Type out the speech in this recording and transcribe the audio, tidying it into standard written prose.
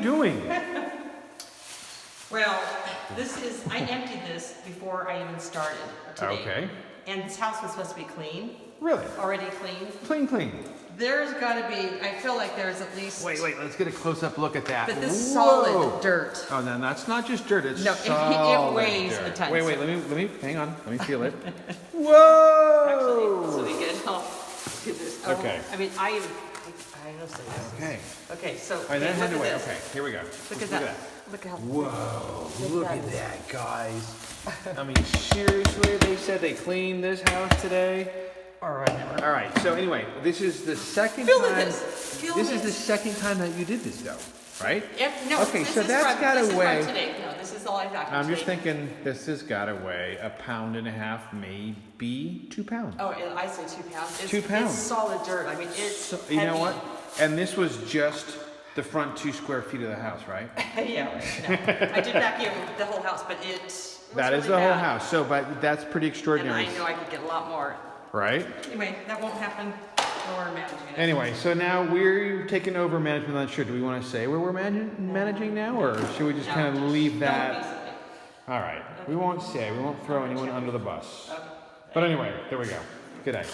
doing? Well, I emptied this before I even started today. Okay. And this house was supposed to be clean. Really? Already clean. Clean. There's got to be, I feel like there's at least... Wait, let's get a close-up look at that. But this solid dirt. Oh, no, that's not just dirt, it's No, solid it weighs dirt. a ton. Wait, let me, hang on, let me feel it. Whoa! Actually, so we get, I'll do this. Oh, Okay. I mean, I know so this. Okay. Okay, so, All right, then I had to wait. this. Okay, here we go. Look at that. Look how... Whoa, look at that, guys. I mean, seriously, they said they cleaned this house today? All right. All right, so anyway, this is the second Feel time. this. This is the second time that you did this, though, right? No, Okay, this so is that's from, got this to weigh. is from today. No, this is all I've got. I'm just thinking this has got to weigh 1.5 pounds, maybe 2 pounds. Oh, I say 2 pounds. It's, 2 pounds. It's solid dirt. I mean, it's So, heavy. you know what? And this was just the front 2 square feet of the house, right? Yeah. No, I did vacuum the whole house, but it was That is really the whole bad. house. So, but that's pretty And extraordinary, I know I could get a lot more. right? Anyway, that won't happen. We're managing it. Anyway, so now we're taking over management. I'm not sure. Do we want to say where we're managing now, or should we just kind of leave that? All right. We won't say. We won't throw anyone under the bus. Okay. But anyway, there we go. Good night.